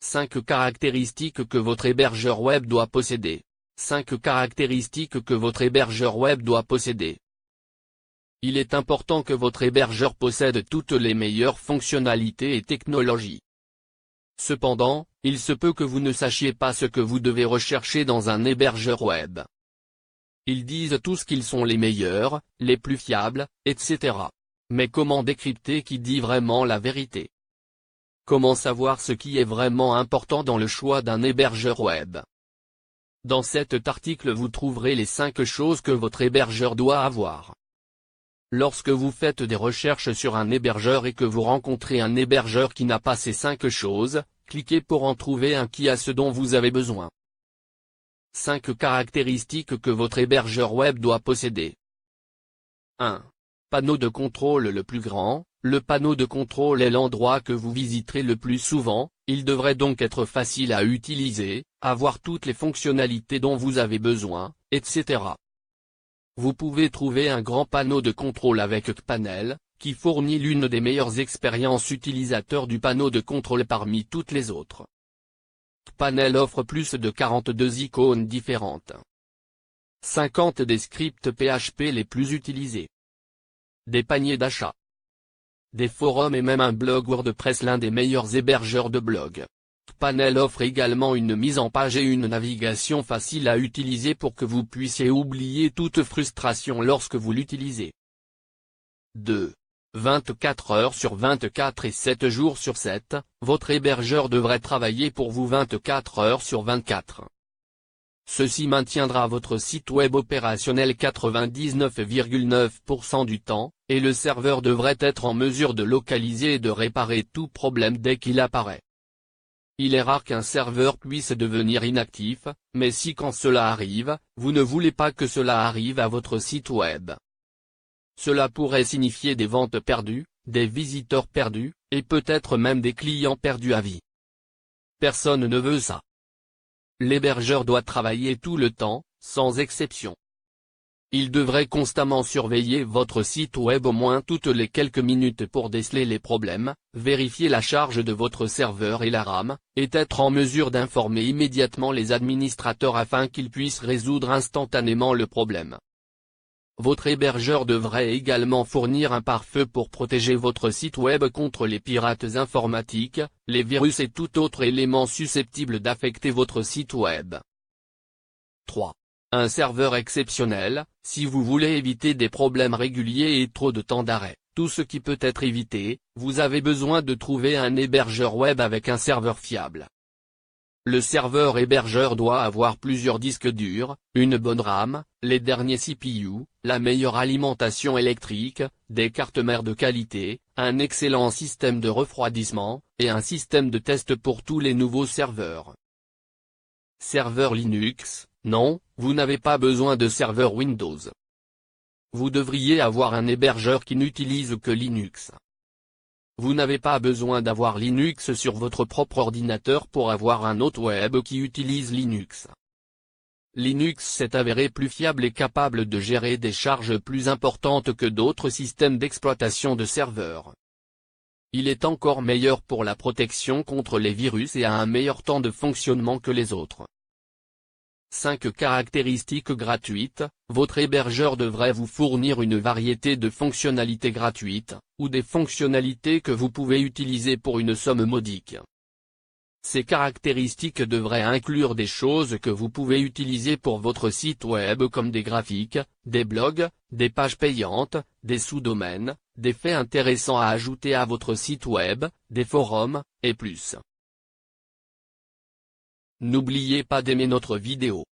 5 caractéristiques que votre hébergeur web doit posséder. 5 caractéristiques que votre hébergeur web doit posséder. Il est important que votre hébergeur possède toutes les meilleures fonctionnalités et technologies. Cependant, il se peut que vous ne sachiez pas ce que vous devez rechercher dans un hébergeur web. Ils disent tous qu'ils sont les meilleurs, les plus fiables, etc. Mais comment décrypter qui dit vraiment la vérité? Comment savoir ce qui est vraiment important dans le choix d'un hébergeur web? Dans cet article vous trouverez les 5 choses que votre hébergeur doit avoir. Lorsque vous faites des recherches sur un hébergeur et que vous rencontrez un hébergeur qui n'a pas ces 5 choses, cliquez pour en trouver un qui a ce dont vous avez besoin. 5 caractéristiques que votre hébergeur web doit posséder. 1. Panneau de contrôle le plus grand. Le panneau de contrôle est l'endroit que vous visiterez le plus souvent, il devrait donc être facile à utiliser, avoir toutes les fonctionnalités dont vous avez besoin, etc. Vous pouvez trouver un grand panneau de contrôle avec Cpanel, qui fournit l'une des meilleures expériences utilisateurs du panneau de contrôle parmi toutes les autres. Cpanel offre plus de 42 icônes différentes. 50 des scripts PHP les plus utilisés. Des paniers d'achat. Des forums et même un blog WordPress, l'un des meilleurs hébergeurs de blog. Cpanel offre également une mise en page et une navigation facile à utiliser pour que vous puissiez oublier toute frustration lorsque vous l'utilisez. 2. 24 heures sur 24 et 7 jours sur 7, votre hébergeur devrait travailler pour vous 24 heures sur 24. Ceci maintiendra votre site web opérationnel 99,9% du temps, et le serveur devrait être en mesure de localiser et de réparer tout problème dès qu'il apparaît. Il est rare qu'un serveur puisse devenir inactif, mais si quand cela arrive, vous ne voulez pas que cela arrive à votre site web. Cela pourrait signifier des ventes perdues, des visiteurs perdus, et peut-être même des clients perdus à vie. Personne ne veut ça. L'hébergeur doit travailler tout le temps, sans exception. Il devrait constamment surveiller votre site web au moins toutes les quelques minutes pour déceler les problèmes, vérifier la charge de votre serveur et la RAM, et être en mesure d'informer immédiatement les administrateurs afin qu'ils puissent résoudre instantanément le problème. Votre hébergeur devrait également fournir un pare-feu pour protéger votre site web contre les pirates informatiques, les virus et tout autre élément susceptible d'affecter votre site web. 3. Un serveur exceptionnel. Si vous voulez éviter des problèmes réguliers et trop de temps d'arrêt, tout ce qui peut être évité, vous avez besoin de trouver un hébergeur web avec un serveur fiable. Le serveur hébergeur doit avoir plusieurs disques durs, une bonne RAM, les derniers CPU, la meilleure alimentation électrique, des cartes mères de qualité, un excellent système de refroidissement, et un système de test pour tous les nouveaux serveurs. Serveur Linux. Non, vous n'avez pas besoin de serveur Windows. Vous devriez avoir un hébergeur qui n'utilise que Linux. Vous n'avez pas besoin d'avoir Linux sur votre propre ordinateur pour avoir un hôte web qui utilise Linux. Linux s'est avéré plus fiable et capable de gérer des charges plus importantes que d'autres systèmes d'exploitation de serveurs. Il est encore meilleur pour la protection contre les virus et a un meilleur temps de fonctionnement que les autres. 5 caractéristiques gratuites. Votre hébergeur devrait vous fournir une variété de fonctionnalités gratuites, ou des fonctionnalités que vous pouvez utiliser pour une somme modique. Ces caractéristiques devraient inclure des choses que vous pouvez utiliser pour votre site web comme des graphiques, des blogs, des pages payantes, des sous-domaines, des faits intéressants à ajouter à votre site web, des forums, et plus. N'oubliez pas d'aimer notre vidéo.